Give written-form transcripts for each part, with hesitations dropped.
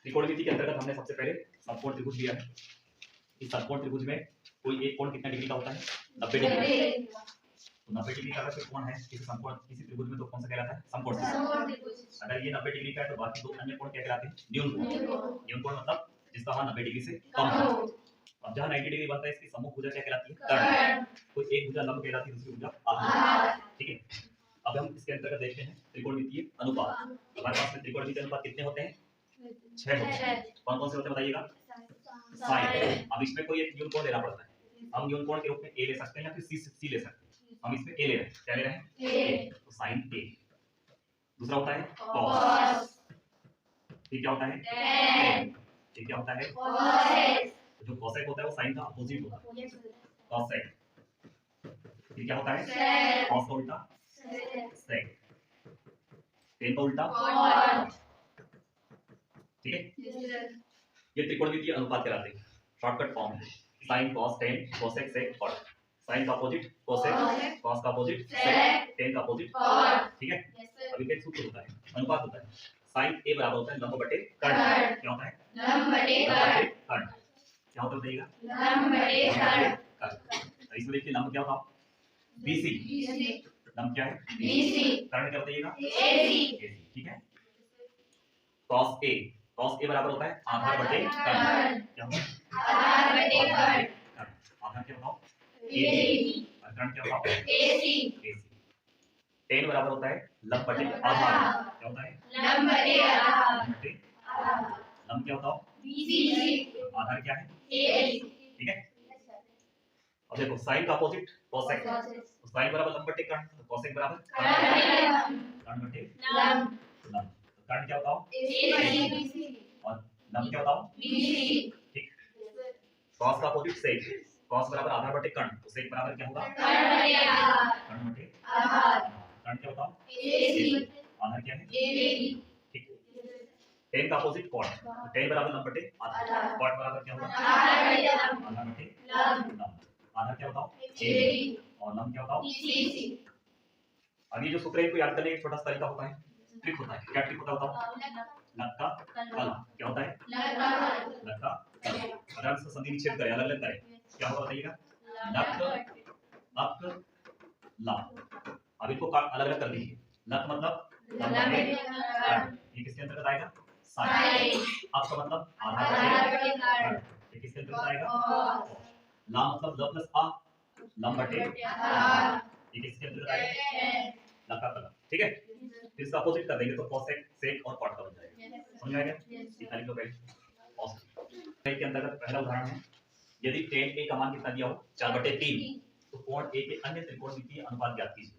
त्रिकोणमिति के अंतर्गत हमने सबसे पहले समकोण त्रिभुज लिया है। इस समकोण त्रिभुज में कोई एक कोण कितना डिग्री का होता है? 90 डिग्री। तो 90 डिग्री का अगर कोण है किसी समकोण किसी त्रिभुज में तो कौन सा कहलाता है? समकोण त्रिभुज। अगर ये 90 डिग्री का है तो बाकी दो अन्य कोण क्या कहलाते हैं? न्यून कोण। न्यून कोण मतलब जिसका मान 90 डिग्री से कम हो। अब जहां 90 डिग्री बनता है इसकी सम्मुख भुजा क्या कहलाती है? कर्ण। कोई एक भुजा लंब कहलाती है, दूसरी भुजा आधार। ठीक है। अब हम इसके अंतर्गत देखते हैं त्रिकोणमितीय अनुपात। हमारे पास में त्रिकोणमितीय अनुपात कितने होते हैं? 6 होते हैं। कौन कौन से होते हैं बताइएगा? साइन। अब इसमें कोई एक न्यून कोण लेना पड़ता है। हम न्यून कोण के रूप में a ले सकते हैं या फिर c ले सकते हैं। हम इसमें a ले रहे हैं। क्या ले रहे हैं? a। तो साइन a। दूसरा होता है cos। ये क्या होता है? tan। ये क्या होता है? cosec। जो cosec होता है वो साइन का अपोजिट होता है। cosec। ये क्या होता है? sec। cos का उल्टा sec। tan का उल्टा cot। ठीक है। ये त्रिकोणमितीय अनुपात कहलाते हैं। शॉर्टकट फॉर्म है sin cos tan cosec sec cot। sin का अपोजिट cosec, cos का अपोजिट sec, tan का अपोजिट cot। ठीक है। अभी एक सूत्र होता है, अनुपात होता है। sin a बराबर होता है लंब बटे कर्ण। क्या होता है? लंब बटे कर्ण। क्या होता है बताइएगा? लंब बटे कर्ण। इसमें देखिए लंब क्या होता है? BC। लंब क्या है? BC। कर्ण क्या बताइएगा? AC। ठीक है। cos a बराबर होता है आधार बटे कर्ण। क्या होता है? आधार बटे कर्ण। आधार क्या बताओ? AB। और कर्ण क्या बताओ? AC। tan बराबर होता है लंब बटे आधार। क्या होता है? लंब बटे आधार। लंब क्या बताओ? BC। आधार क्या है? AC। ठीक है। अब देखो sin का अपोजिट cosec। तो sin बराबर लंब बटे कर्ण, तो cosec बराबर कर्ण बटे लंब। तो कर्ण क्या बताओ? AC। और लंब क्या बताओ? BC। ठीक। cos का अपोजिट sec। cos बराबर आधार बटे कर्ण, तो sec बराबर क्या होगा? कर्ण बटे आधार। कर्ण क्या बताओ? AC। आधार क्या है? AB। ठीक। tan का अपोजिट cot। तो tan बराबर लंब बटे आधार। cot बराबर क्या होगा? आधार बटे लंब। आधार क्या बताओ? AB। और लंब क्या बताओ? BC। अब ये जो सूत्र है इनको याद करने का एक छोटा सा तरीका होता है, ट्रिक होता है। क्या ट्रिक होता है बताओ? लग का कल। क्या होता है? लग का कल। अगर हम इसका संधि विच्छेद करें, अलग अलग करें, क्या होगा बताइएगा? लक अक ला। अब इनको अलग अलग कर दीजिए। लक मतलब लंब बटे कर्ण। ये किसके अंतर्गत आएगा? साइन। अक का मतलब आधार बटे कर्ण। ये किसके अंतर्गत आएगा? ला मतलब ल प्लस आ लंब बटे आधार। ये किसके अंतर्गत आएगा? लक का कल। ठीक है। फिर इसका अपोजिट कर देंगे तो cosec sec और cot का बन जाएगा। समझ में आ गया? इतना लिख लो पहले। cos के अंतर्गत पहला उदाहरण है, यदि tan a का मान कितना दिया हो? 4/3, तो कोण a के अन्य त्रिकोणमितीय अनुपात ज्ञात कीजिए।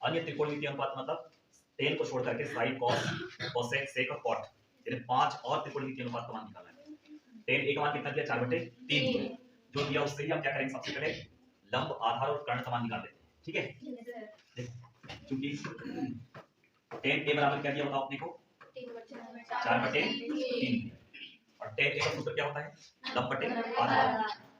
अन्य त्रिकोणमितीय अनुपात मतलब tan को छोड़ करके sin cos cosec sec और cot, यानी 5 और त्रिकोणमितीय अनुपात का मान निकालना है। tan a का मान कितना दिया? 4/3। जो दिया उससे ही हम क्या करेंगे? सबसे पहले लंब आधार और कर्ण का मान निकाल लेते हैं। ठीक है। क्योंकि tan a बराबर क्या दिया बताओ अपने को? 4/3। और tan a का सूत्र क्या होता है? लंब बटे आधार।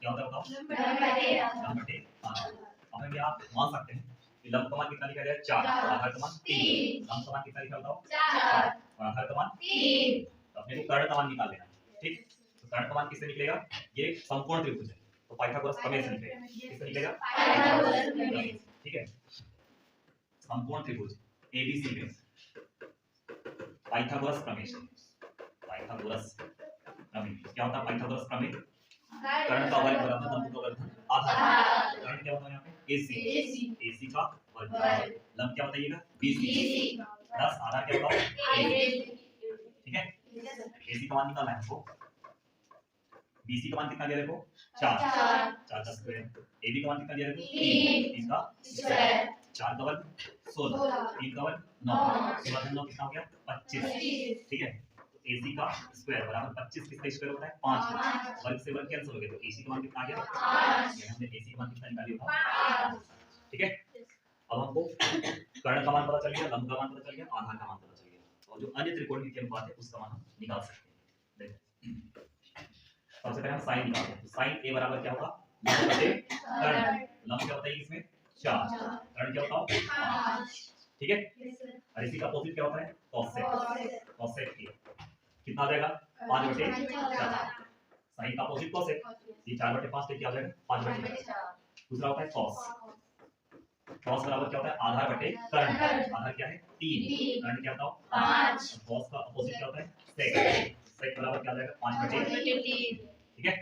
क्या होता है बताओ? लंब बटे आधार। अब हम यहाँ मान सकते हैं कि लंब का मान कितना लिखा जाए? 4 और आधार का मान 3। लंब का मान कितना लिखा बताओ? 4 और आधार का मान 3। तो अपने को कर्ण का मान निकाल लेना है। ठीक। तो कर्ण का मान किससे निकलेगा? ये समकोण त्रिभुज है तो पाइथागोरस प्रमेय से निकलेगा। किससे निकलेगा? पाइथागोरस प्रमेय। ठीक है। समकोण त्रिभुज ABC में पाइथागोरस प्रमेय। पाइथागोरस प्रमेय क्या होता है? पाइथागोरस प्रमेय कर्ण का वर्ग बराबर लंब का वर्ग आधार। कर्ण क्या होता है यहाँ पे? AC का वर्ग। लंब क्या बताइएगा? BC प्लस आधार क्या बताओ? AB। ठीक है। AC का मान निकालना है हमको। BC का मान कितना दिया देखो? 4 का स्क्वायर। AB का मान कितना दिया देखो? 3 का स्क्वायर। 4 का वर्ग 16, 3 का वर्ग 9, 16 9 कितना हो गया? 25। ठीक है। तो AC का स्क्वायर बराबर 25 किसका स्क्वायर होता है? 5। वर्ग से वर्ग कैंसिल हो गया तो AC का मान कितना आ गया? 5। यानी हमने AC का मान कितना निकाल लिया? 5। ठीक है। अब हमको कर्ण का मान पता चल गया, लंब का मान पता चल गया, आधार का मान पता चल गया और जो अन्य त्रिकोणमितीय अनुपात है उसका मान हम निकाल सकते हैं। देखो सबसे पहले हम साइन निकालते हैं। तो साइन a बराबर क्या होगा? लंब बटे कर्ण। लंब क्या होता है इसमें? 4। कर्ण क्या होता है? 5। ठीक है। और इसी का अपोजिट क्या होता है? cosec। cosec कितना आ जाएगा? 5/4 साइन का अपोजिट कोसेक, ये 4/5 क्या हो जाएगा 5/4। दूसरा होता है कॉस, कॉस बराबर क्या होता है आधार बटे कर्ण, आधार क्या है 3, कर्ण क्या बताओ 5, कॉस का अपोजिट क्या होता है सेक, सेक बराबर क्या हो जाएगा 5/3। ठीक है,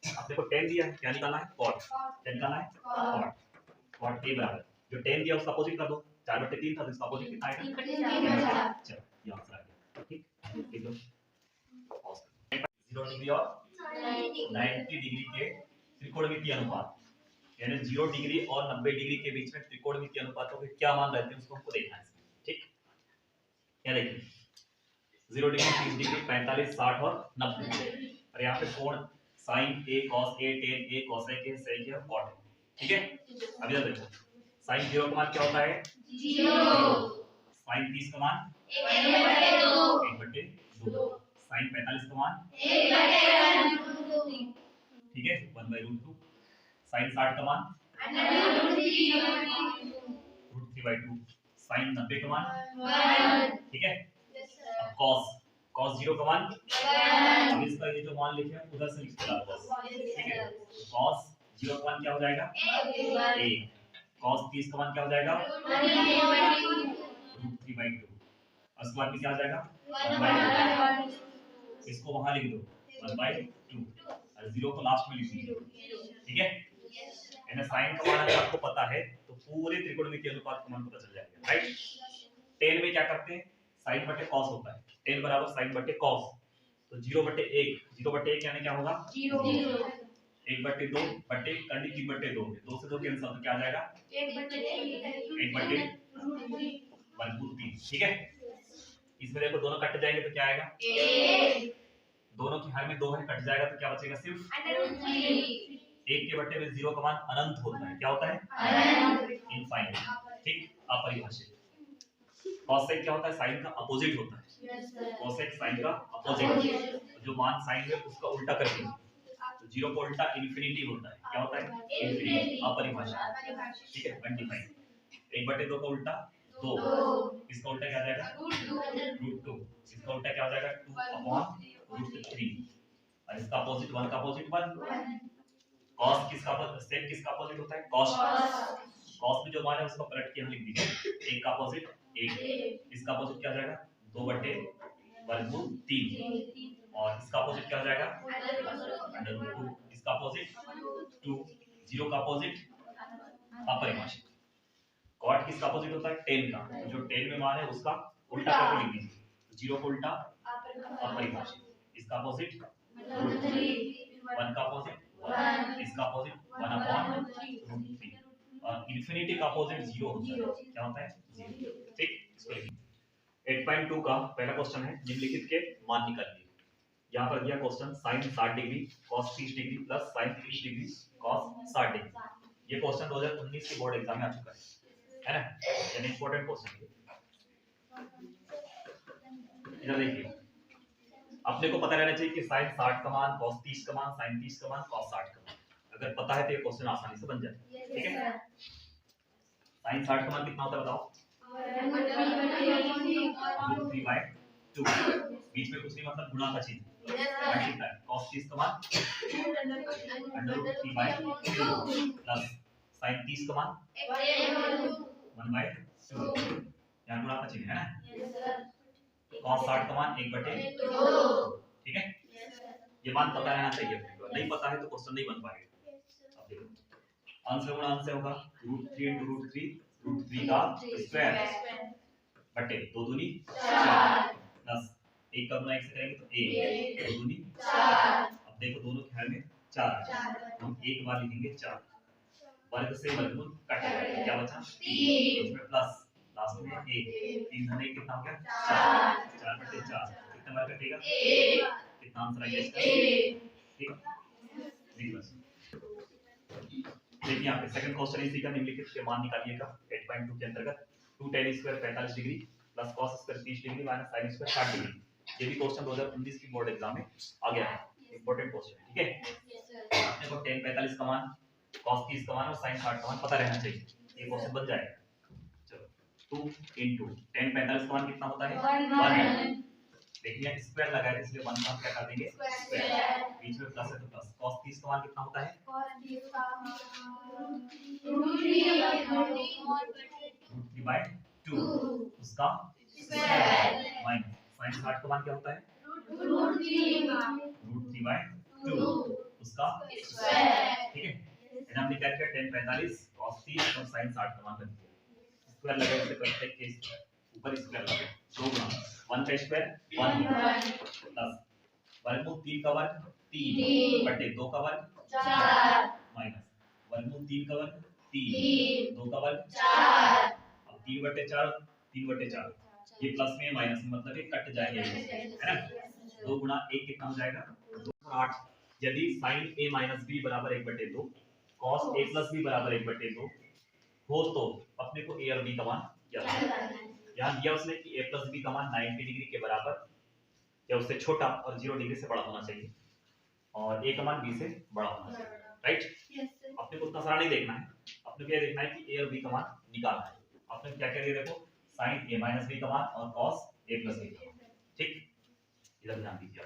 अब देखो tan दिया है, क्या निकालना है cot, क्या निकालना है cot, cot a बराबर जो tan दिया उसका अपोजिट कर दो, 4/3 था तो इसका अपोजिट कितना आएगा 3/4। चलो ये आंसर आ गया। ठीक लिख दो 0 डिग्री और 90 डिग्री के त्रिकोणमितीय अनुपात, यानी 0 डिग्री और 90 डिग्री के बीच में त्रिकोणमितीय अनुपातों के क्या मान रहते हैं उसको हमको देखना है। ठीक, क्या देखिए 0 डिग्री 30 डिग्री 45 60 और 90, और यहाँ पे कोण sin a cos a tan a cosec a sec a और cot a। ठीक है, अभी इधर देखो sin 0 का मान क्या होता है 0, sin 30 का मान 1/2, sin 45 का मान 1/2, ठीक है 1/√2, sin 60 का मान √3/2, sin 90 का मान 1, ठीक है। अब cos 0 का मान 1, अब इसका ये जो मान लिखे हैं उधर से लिख दो बस, ठीक है। cos 0 का मान क्या हो जाएगा 1, cos 30 का मान क्या हो जाएगा √3/2, और उसके बाद क्या हो जाएगा 1/2, इसको वहां लिख दो 1/2 और 0 को लास्ट में लिख दो, ठीक है। यानी sin का मान अगर आपको पता है तो पूरे त्रिकोणमितीय अनुपात का मान पता चल जाएगा, राइट। tan में क्या करते हैं sin बटे cos होता है, tan बराबर sin बटे cos, तो 0/1 यानी क्या होगा 0, 1/2 बटे कर्ण 3/2, 2 से 2 कैंसिल तो क्या आ जाएगा 1/√3, ठीक है। इसमें देखो दोनों कट जाएंगे तो क्या आएगा 1, दोनों की हर में 2 है कट जाएगा तो क्या बचेगा सिर्फ 1 के बटे में 0 का मान अनंत होता है, क्या होता है अनंत, इनफाइनाइट, ठीक अपरिभाषित। cosec क्या होता है sin का अपोजिट होता है, cosec sin का अपोजिट, जो मान sin है उसका उल्टा करके, तो 0 का उल्टा इन्फिनिटी होता है, क्या होता है इन्फिनिटी अपरिभाषित, ठीक है अनडिफाइंड। 1/2 का उल्टा 2, इसका उल्टा क्या आ जाएगा √2, इसका उल्टा क्या हो जाएगा 2/√3, और इसका अपोजिट 1 का अपोजिट 1। cos किसका sec किसका अपोजिट होता है cos, cos में जो मान है उसको पलट के हम लिख दीजिए, 1 का अपोजिट 1, इसका अपोजिट क्या हो जाएगा 2/√3, और इसका अपोजिट क्या हो जाएगा √2, इसका अपोजिट 2, 0 का अपोजिट अपरिभाषित। cot किसका अपोजिट होता है tan का, तो जो tan में मान है उसका उल्टा करके लिख दीजिए, 0 को उल्टा अपरिभाषित, इसका अपोजिट √3, 1 का अपोजिट 1, इसका अपोजिट 1/√3, और इन्फिनिटी का अपोजिट 0 होता है, क्या होता है 0, ठीक। इसको लिखिए 8.2 का पहला क्वेश्चन है निम्नलिखित के मान निकालिए। यहाँ पर दिया question sin 60 degree cos 30 degree plus sin 30 degree cos 60 degree. ये क्वेश्चन 2019 के बोर्ड एग्जाम में आ चुका है ना, यानी इंपॉर्टेंट क्वेश्चन है। इधर देखिए अपने को पता रहना चाहिए कि sin 60 का मान cos 30 का मान sin 30 का मान cos 60 का मान, अगर पता है तो ये क्वेश्चन आसानी से बन जाए, ठीक है। sin 60 का मान कितना होता है बताओ √3/2, बीच में कुछ नहीं मतलब गुणा का चिन्ह, मल्टीप्लाई, cos 30 का मान √3/2 प्लस sin 30 का मान 1/2, यहाँ गुणा का चिन्ह है ना, cos 60 का मान 1/2, ठीक है। ये मान पता रहना चाहिए अपने को, नहीं पता है तो क्वेश्चन नहीं बन पाएगा। अब देखो अंश गुणा अंश से होगा √3 * √3 का स्क्वायर बटे 2 दूनी 4 प्लस 1 का गुणा 1 से करेंगे तो 1, 2 दूनी 4। अब देखो दोनों के हर में 4 है, हम एक बार लिखेंगे 4, वर्ग से वर्गमूल कट गया, क्या बचा 3, इसमें प्लस लास्ट में 1, 3 धन 1 कितना हो गया 4, 4/4 कितना वर्ग कटेगा 1, कितना आंसर आएगा इसका, ठीक बस। देखिए यहाँ पे सेकंड क्वेश्चन इसी का निम्नलिखित के मान निकालिएगा 8.2 के अंतर्गत 2 tan square 45 degree plus cos square 30 degree minus sin square 60 degree. ये भी क्वेश्चन 2019 की बोर्ड एग्जाम में आ गया है, इंपॉर्टेंट क्वेश्चन है, ठीक है। अपने को tan 45 का मान cos 30 का मान और sin 60 का मान पता रहना चाहिए, ये क्वेश्चन बन जाएगा। चलो 2 * tan 45 का मान कितना होता है 1, लेकिन यहाँ स्क्वायर लगा है इसलिए 1 का हम क्या कर देंगे स्क्वायर, बीच में प्लस है तो प्लस। cos 30 का मान कितना होता है √3/2, उसका स्क्वायर माइनस sin 60 का मान क्या होता है √3/2, उसका स्क्वायर। ठीक है, इधर हमने क्या किया tan 45 cos 30 और sin 60 का मान कर दिया, स्क्वायर लगा इससे प्रत्येक के ऊपर स्क्वायर लगा 2 गुना 1 का स्क्वायर 1 प्लस वर्गमूल 3 का वर्ग 3 बटे 2 का वर्ग 4 माइनस वर्गमूल 3 का वर्ग 3 2 का वर्ग 4। अब 3/4 ये प्लस में माइनस में मतलब ये कट जाएंगे है ना। 2 गुना 1 कितना हो जाएगा 8। यदि sin a माइनस b बराबर 1/2 cos a प्लस b बराबर 1/2 हो तो अपने को a और b का मान क्या है। यहाँ दिया उसने कि a प्लस b का मान 90 डिग्री के बराबर या उससे छोटा और 0 डिग्री से बड़ा होना चाहिए और a का मान b से बड़ा होना चाहिए, राइट। अपने को उतना सारा नहीं देखना है, अपने को ये देखना है कि a और b का मान निकालना है। आपने क्या क्या दिया देखो sin a माइनस b का मान और cos a प्लस b का मान। ठीक, इधर ध्यान दीजिए।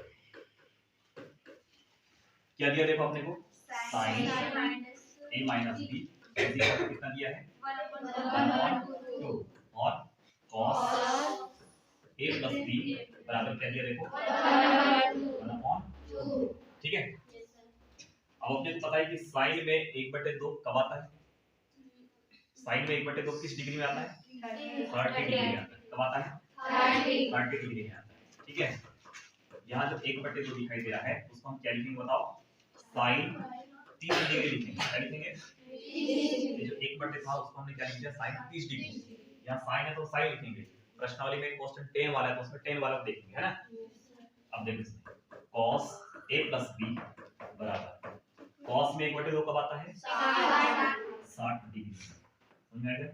क्या दिया देखो अपने को sin a माइनस b कितना दिया है 1/2 और cos a प्लस b बराबर क्या दिया देखो 1/2। ठीक है, अब अपने को पता है कि साइन में 1/2 कब आता है, साइन में 1/2 किस डिग्री में आता है 30 डिग्री में आता है। कब आता है 30 डिग्री में आता है। ठीक है, यहाँ जो 1/2 दिखाई दे रहा है उसको हम क्या लिखेंगे बताओ साइन 30 डिग्री लिखेंगे। क्या लिखेंगे ये जो 1/2 था उसको हमने क्या लिख दिया साइन 30 डिग्री। यहाँ साइन है तो साइन लिखेंगे, प्रश्नावली में क्वेश्चन tan वाला है तो उसमें tan वाला देखेंगे है ना। अब देखो इसमें cos a प्लस b बराबर cos में 1/2 कब आता है 60 डिग्री। समझ में आया?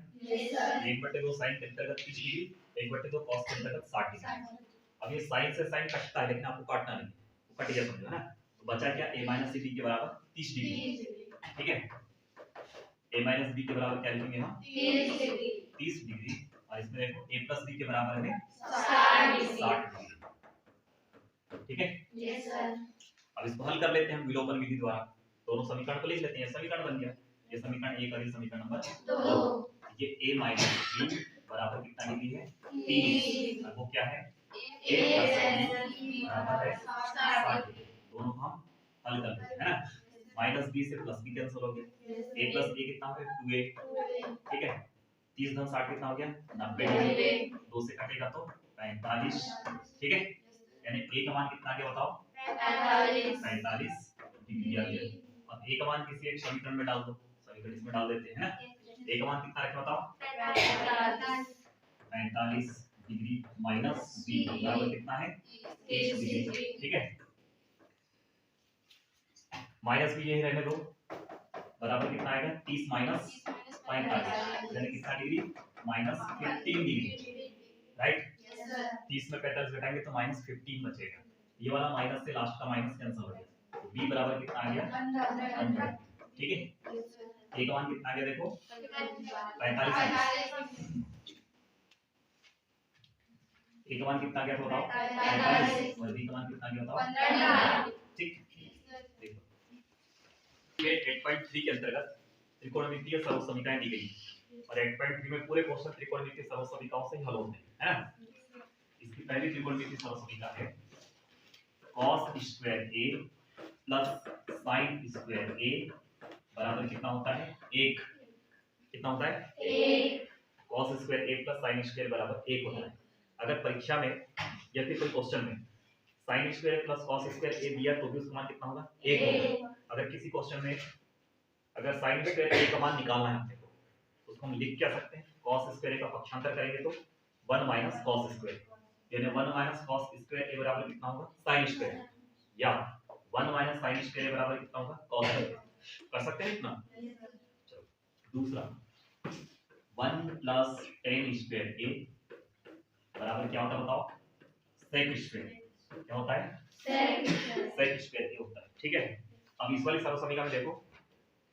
1/2 sin के अंतर्गत 30 डिग्री 1/2 cos के अंतर्गत 60 डिग्री। अब ये sin से sin कटता है लेकिन आपको काटना नहीं, वो कट गया समझो ना। तो बचा क्या a माइनस b के बराबर 30 डिग्री। ठीक है, a माइनस b के बराबर क्या लिखेंगे हम 30 डिग्री और इसमें देखो a प्लस b के बराबर है 60 डिग्री। ठीक है, यस सर। अब इसको हल कर लेते हैं हम विलोपन विधि द्वारा, दोनों समीकरण को लिख लेते हैं। समीकरण बन गया ये समीकरण 1 और ये समीकरण नंबर 2। ये a माइनस b बराबर कितना डिग्री है 30 और वो क्या है a प्लस b बराबर है 60 डिग्री। दोनों को हम हल कर लेते हैं है ना। माइनस b से प्लस b कैंसिल हो गया, a प्लस a कितना हो गया 2a। ठीक है, 30 धन 60 कितना हो गया 90 डिग्री, 2 से कटेगा तो 45। ठीक है, यानी a का मान कितना आ गया बताओ 45 डिग्री आ गया। अब a का मान किसी एक समीकरण में डाल दो, समीकरण इसमें डाल देते हैं ना। a का मान कितना रखें बताओ 45 डिग्री माइनस b बराबर कितना है 30 डिग्री। ठीक है, माइनस b यही रहने दो, बराबर कितना आएगा 30 माइनस 45 यानी कितना डिग्री माइनस 15 डिग्री, राइट। 30 में 45 घटाएंगे तो माइनस 15 बचेगा। ये वाला माइनस से लास्ट का माइनस कैंसिल हो गया, तो b बराबर कितना आ गया 100। ठीक है, a का मान कितना आ गया देखो 45। a का मान कितना आ गया बताओ 45 और b का मान कितना आ गया बताओ 15। ठीक, देखो ये 8.3 के अंतर्गत त्रिकोणमितीय सर्व समीकरण दी गई और 8.3 में पूरे क्वेश्चन त्रिकोणमितीय सर्व समीकरणों से हल होते हैं है ना। इसकी पहली त्रिकोणमितीय सर्व समीकरण है cos square a plus sin square a बराबर कितना होता है 1। कितना होता है 1। cos square a plus sin square बराबर 1 होता है। अगर परीक्षा में या फिर कोई क्वेश्चन में sin square plus cos square a दिया तो भी उसका मान कितना होगा 1 होगा। अगर किसी क्वेश्चन में अगर sin स्क्वायर a का मान निकालना है हमको तो उसको हम लिख क्या सकते हैं cos स्क्वायर a का पक्षांतर करेंगे तो 1 माइनस cos स्क्वायर, यानी 1 माइनस cos स्क्वायर a बराबर कितना होगा sin स्क्वायर, या 1 माइनस sin स्क्वायर a बराबर कितना होगा cos स्क्वायर। कर सकते हैं इतना। चलो दूसरा 1 प्लस tan स्क्वायर a बराबर क्या होता है बताओ sec स्क्वायर। क्या होता है sec स्क्वायर a होता है। ठीक है, अब इस वाली सर्व समीकरण में देखो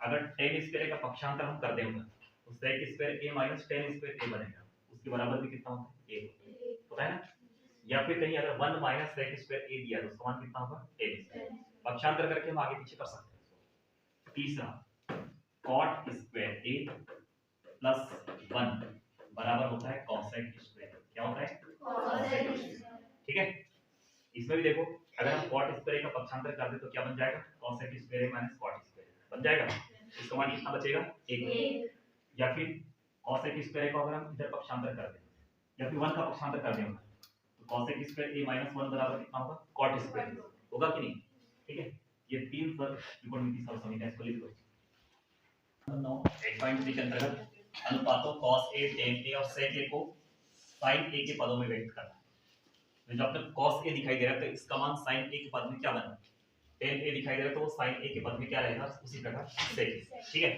अगर tan स्क्वायर का पक्षांतर हम कर देंगे तो sec square a minus tan square a बनेगा, उसके बराबर भी कितना होता है 1 होता है ना। या फिर कहीं अगर 1 माइनस सेक स्क्वायर ए दिया तो उसका मान कितना होगा टेन स्क्वायर। पक्षांतर करके हम आगे पीछे कर सकते हैं। तीसरा कॉट स्क्वायर ए प्लस 1 बराबर होता है कॉसेक स्क्वायर। क्या होता है कॉसेक स्क्वायर। ठीक है, इसमें भी देखो अगर हम कॉट स्क्वायर का पक्षांतर कर दे तो क्या बन जाएगा cosec square minus cot square बन जाएगा। इसका मान कितना बचेगा 1। या फिर कॉसेक स्क्वायर का अगर हम इधर पक्षांतर कर दें या फिर 1 का पक्षांतर कर दें तो कॉसेक स्क्वायर a माइनस 1 बराबर कितना होगा कॉट स्क्वायर होगा कि नहीं। ठीक है, ये तीन त्रिकोणमिति समीकरण इसको लिख दो। 8.3 के अंतर्गत अनुपातों cos a tan a और sec a को sin a के पदों में व्यक्त करना। तो जब तक cos a दिखाई दे रहा है तो इसका मान sin a के पद में क्या बना, tan a दिखाई दे रहा है तो वो sin a के पद में क्या रहेगा उसी प्रकार sec a। ठीक है,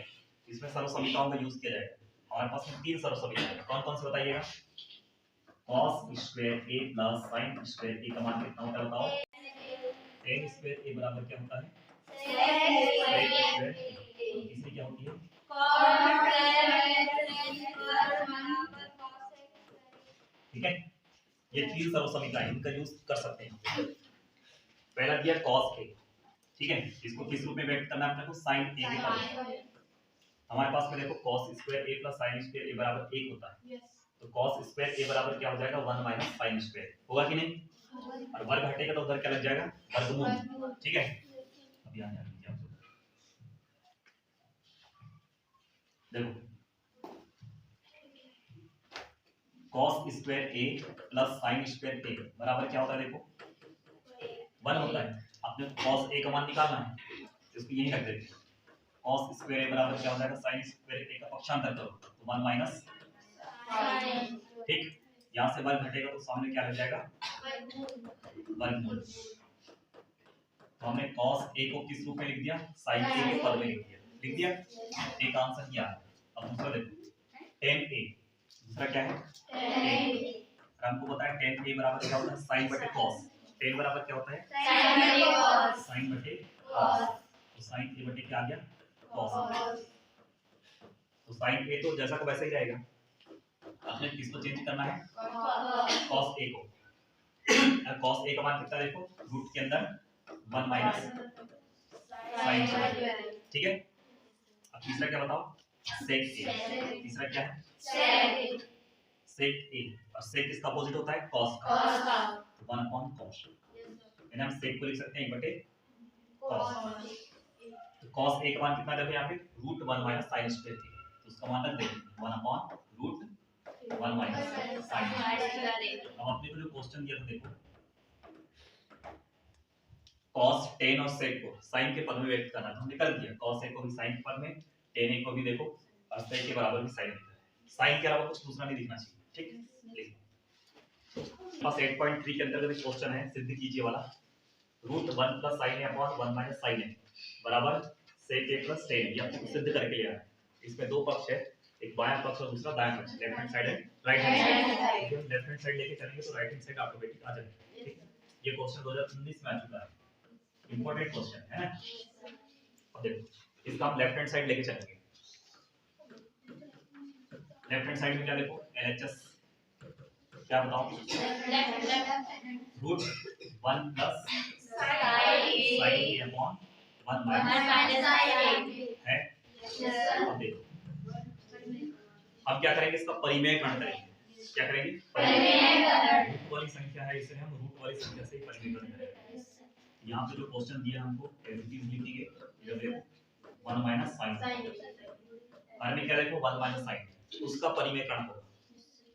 इसमें सर्व समीकरणों का यूज किया जाएगा। हमारे पास में तीन सर्व समीकरण कौन कौन से बताइएगा। cos square a plus sin square a का मान कितना होता है बताओ। tan स्क्वायर a बराबर क्या होता है sec स्क्वायर। तीसरी क्या होती है ठीक है, ये तीन सर्व समीकरण इनका यूज कर सकते हैं। पहला दिया cos a, ठीक है, इसको किस रूप में व्यक्त करना है अपने को sin a के पद में। हमारे पास में देखो cos square a plus sin square a बराबर 1 होता है। तो cos स्क्वायर a बराबर क्या हो जाएगा 1 माइनस sin स्क्वायर होगा कि नहीं। और वर्ग हटेगा तो उधर क्या लग जाएगा वर्गमूल। ठीक है, अभी आ जाएगा देखो cos square a plus sin square a बराबर क्या होता है देखो 1 होता है। आपने cos a का मान निकालना है इसको यही रख देते हैं। cos स्क्वायर a बराबर क्या हो जाएगा sin स्क्वायर a का पक्षांतर करो तो 1 माइनस ठीक, यहां से वर्ग घटेगा तो सामने क्या लग जाएगा वर्गमूल। तो हमने cos a को किस रूप में लिख दिया sin a के पद में लिख दिया एक आंसर किया। अब दूसरा देखो tan a, दूसरा क्या है tan। हमको पता है tan a बराबर क्या होता है sin बटे cos। tan बराबर क्या होता है sin बटे cos। तो sin a बटे क्या आ गया cos। तो sin a तो जैसा को वैसा ही रहेगा। आपने किसको चेंज करना है cos a को। cos a का मान कितना देखो रूट के अंदर 1 माइनस sin स्क्वायर। ठीक है, अब तीसरा क्या बताओ sec a। तीसरा क्या है sec a और sec इसका अपोजिट होता है cos का। 1 अपॉन cos यानी हम sec को लिख सकते हैं 1 बटे cos। तो cos a का मान कितना देखो यहाँ पे रूट 1 माइनस sin स्क्वायर थी तो उसका मान रख देंगे 1 अपॉन रूट 1 माइनस sin। अब अपने को जो क्वेश्चन दिया था देखो cos tan और sec को sin के पद में व्यक्त करना था, हमने कर दिया cos a को भी sin के पद में tan a को भी देखो और sec के बराबर भी sin लिखा है। sin के अलावा कुछ दूसरा नहीं लिखना चाहिए। ठीक, बस 8.3 के अंतर्गत एक क्वेश्चन है सिद्ध कीजिए वाला। Root 1 plus sin a upon 1 minus sin a बराबर sec a plus tan a। ये आपको सिद्ध करके लिया है। इसमें दो पक्ष है, एक बायां पक्ष और दूसरा दायां पक्ष, left hand side and right hand side. हम लेफ्ट हैंड साइड लेके चलेंगे तो राइट हैंड साइड ऑटोमेटिक आ जाएगा। ठीक, ये क्वेश्चन 2019 में आ चुका है, इंपॉर्टेंट क्वेश्चन है ना। अब देखो इसका हम लेफ्ट हैंड साइड लेके चलेंगे। लेफ्ट हैंड साइड में क्या देखो LHS क्या बताओ root 1 plus sin a upon 1 minus है। अब देखो हम क्या करेंगे इसका परिमेयकरण करेंगे। क्या करेंगे परिमेयकरण। रूट वाली संख्या है इसे हम रूट वाली संख्या से परिमेयकरण करेंगे। यहाँ पे जो क्वेश्चन दिया हमको एलसीएम लिखी है इधर देखो 1 माइनस sin और में क्या देखो 1 माइनस sin उसका परिमेयकरण होगा।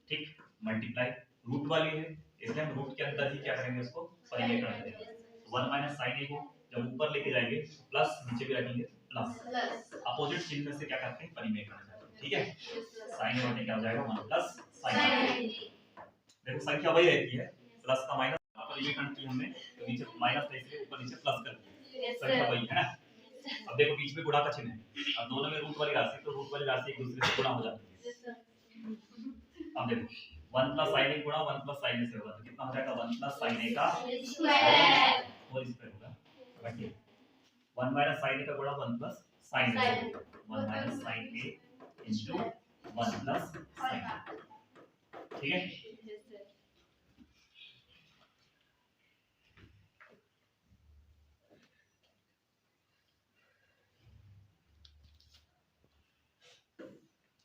ठीक, मल्टीप्लाई रूट वाली है इसलिए हम रूट के अंदर ही क्या करेंगे उसको परिमेयकरण करेंगे। 1 माइनस sin a को जब ऊपर लेके जाएंगे प्लस नीचे भी रखेंगे प्लस अपोजिट चिन्ह में से क्या करते हैं परिमेयकरण करते हैं। ठीक है, sin a बटे क्या हो जाएगा 1 प्लस sin। देखो संख्या वही रहती है प्लस का माइनस परिमेयकरण की हमने तो नीचे माइनस था इसलिए ऊपर नीचे प्लस कर दिया, संख्या वही है ना। अब देखो बीच में गुणा का चिन्ह है, अब दोनों में रूट वाली राशि तो रूट वाली राशि एक दूसरे से गुणा हो जाती है। अब देखो 1 प्लस sin a गुणा 1 प्लस sin a से होगा तो कितना हो जाएगा 1 प्लस sin a का स्क्वायर होल स्क्वायर होगा बटे 1 माइनस sin a का गुणा 1 plus sin a 1 minus sin a into 1 plus sin। ठीक है,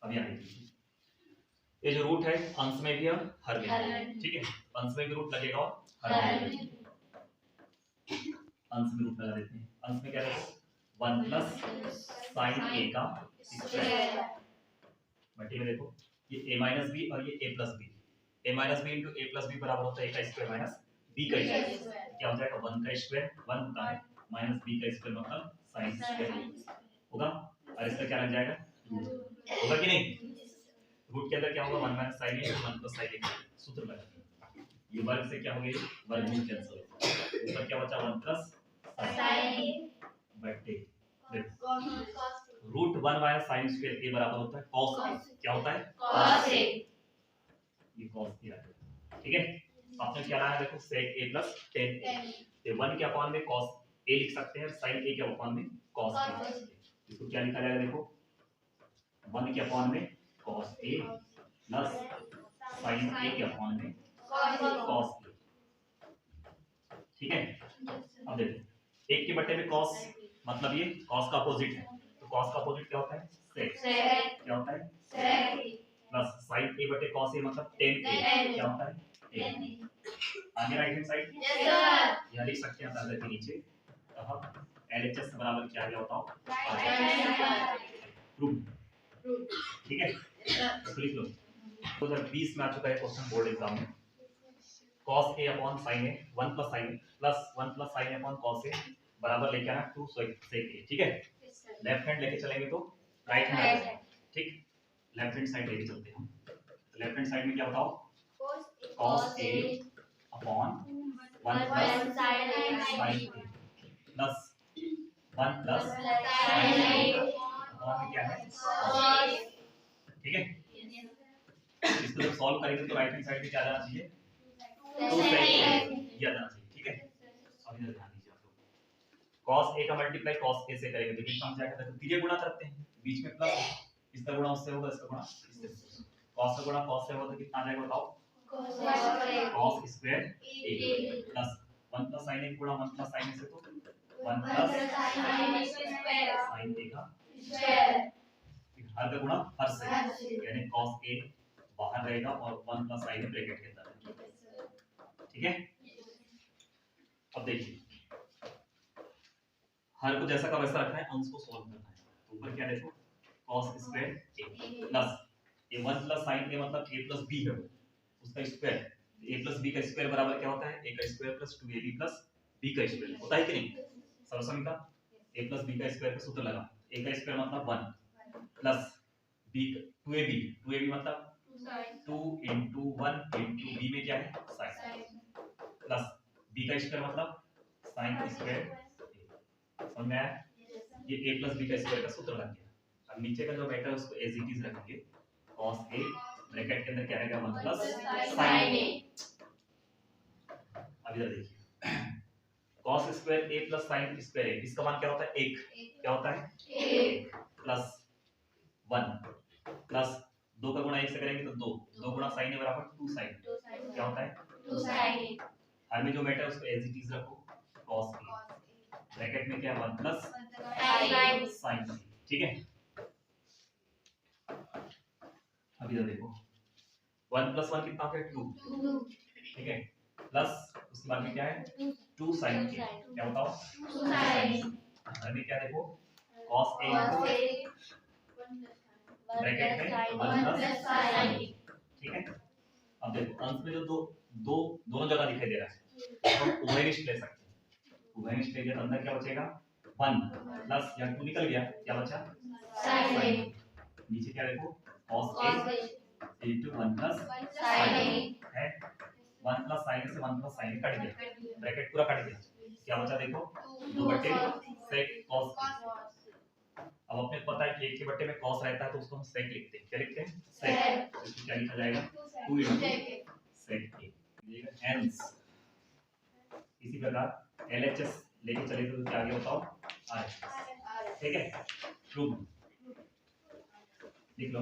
अब यहाँ देखिए ये जो रूट है अंश में भी और हर में, ठीक है, अंश में भी रूट लगेगा और हर में भी। अंश में रूट लगा देते हैं। अंश में क्या देखो 1 प्लस साइन ए का स्क्वायर, मल्टी में देखो ये a माइनस बी और ये a plus B, a minus B into a plus B बराबर होता है a का स्क्वायर माइनस b का स्क्वायर, क्या हो जाएगा 1 का स्क्वायर 1 होता है माइनस b का स्क्वायर मतलब साइन स्क्वायर होगा, और इसका क्या लग जाएगा होगा कि नहीं। रूट के अंदर क्या होगा 1 माइनस साइन ए 1 प्लस साइन ए सूत्र लगा, ये वर्ग से क्या हो गया वर्गमूल कैंसिल हो गया, ऊपर क्या बचा 1 प्लस साइन ए बटे रूट 1 माइनस साइन स्क्वायर ए बराबर होता है cos ए, क्या होता है cos ए, ये cos ए आ गया, ठीक है। आपने क्या लाया देखो sec a plus tan a, ये 1 के अपॉन में cos a लिख सकते हैं, sin a के अपॉन में cos a, इसको क्या लिखा जाएगा देखो 1 के अपॉन में cos a plus sin a के अपॉन में cos a, ठीक है। अब देखो 1 के बटे में cos मतलब ये cos का अपोजिट है, तो cos का अपोजिट क्या होता है sec, क्या होता है sec प्लस sin a बटे cos a मतलब tan a, क्या होता है tan। आगे right hand side yes sir यह लिख सकते हैं अंदर के नीचे, अब LHS बराबर क्या आ गया बताओ रूट, ठीक है तो लिख लो 2020 में आ चुका है क्वेश्चन बोर्ड एग्जाम में, cos a upon sin a 1 plus sin a plus 1 plus sin a upon cos a बराबर लेके आना 2 sec a, ठीक है। लेफ्ट हैंड लेके चलेंगे तो राइट हैंड, ठीक, लेफ्ट हैंड साइड लेके चलते हैं हम, लेफ्ट हैंड साइड में क्या बताओ cos a upon 1 plus sin a plus 1 plus sin a upon क्या है cos, ठीक है। इसको जब सॉल्व करेंगे तो राइट हैंड साइड में क्या जाना चाहिए 2 sec a ये जाना चाहिए, ठीक है। अब इधर ध्यान दीजिए आप लोग, cos a का मल्टीप्लाई cos a से करेंगे तो कितना हो जाएगा, देखो तिर्यक गुणा करते हैं बीच में प्लस, इसका गुणा उससे होगा इसका गुणा इससे, cos का गुणा cos से होगा तो कितना आ जाएगा बताओ cos square a plus 1 plus sin a गुणा 1 प्लस sin a से तो 1 प्लस sin a का स्क्वायर, हर का गुणा हर से, यानी cos a बाहर रहेगा और 1 प्लस sin a ब्रैकेट के अंदर, ठीक है। अब देखिए हर को जैसा का वैसा रखना है, अंश को सॉल्व करना है, तो ऊपर क्या देखो cos स्क्वायर a प्लस ये 1 प्लस sin a मतलब a प्लस b है उसका स्क्वायर, a प्लस b का स्क्वायर बराबर क्या होता है a का square plus 2ab plus b का स्क्वायर होता है कि नहीं, सर्वसम्मति का a प्लस b का स्क्वायर का सूत्र लगा, a का स्क्वायर मतलब 1 प्लस b 2ab मतलब 2 into 1 into b में क्या है sin प्लस b का स्क्वायर मतलब sin स्क्वायर, समझ में आया, ये a प्लस b का स्क्वायर का सूत्र लग गया। अब नीचे का जो मैटर है उसको एज इट इज रखेंगे, cos a ब्रैकेट के अंदर क्या रहेगा 1 प्लस sin a, अब इधर देखिए cos square a plus sin square a, इसका मान क्या होता है 1, क्या होता है 1 प्लस 1 प्लस 2 का गुणा 1 से करेंगे तो 2 गुणा sin a बराबर 2 sin, क्या होता है 2 sin, हर में जो मैटर है उसको एज इट इज रखो cos a ब्रैकेट में क्या 1 प्लस sin, ठीक है। अब इधर देखो 1 प्लस 1 कितना होगा 2, ठीक है, प्लस उसके बाद में क्या है 2 sin a, क्या बताओ 2 sin, हर में क्या देखो cos a ब्रैकेट में 1 प्लस sin, ठीक है। अब देखो अंश में जो दोनों जगह दिखाई दे रहा है तो हम उभयनिष्ठ ले सकते हैं, उभयनिष्ठ लेंगे तो अंदर क्या बचेगा 1 प्लस या 2 निकल गया, क्या बचा sin, नीचे क्या देखो cos a into 1 plus sin है, 1 प्लस sin से 1 प्लस sin कट गया, ब्रैकेट पूरा कट गया, क्या बचा देखो 2 बटे sec cos a। अब अपने को पता है कि 1 के बटे में cos रहता है तो उसको हम sec लिखते हैं, क्या लिखते हैं sec, तो इसको क्या लिखा जाएगा 2 into sec a, hence इसी प्रकार LHS लेके चले तो क्या आगे बताओ RHS, ठीक है। प्रूव लिख लो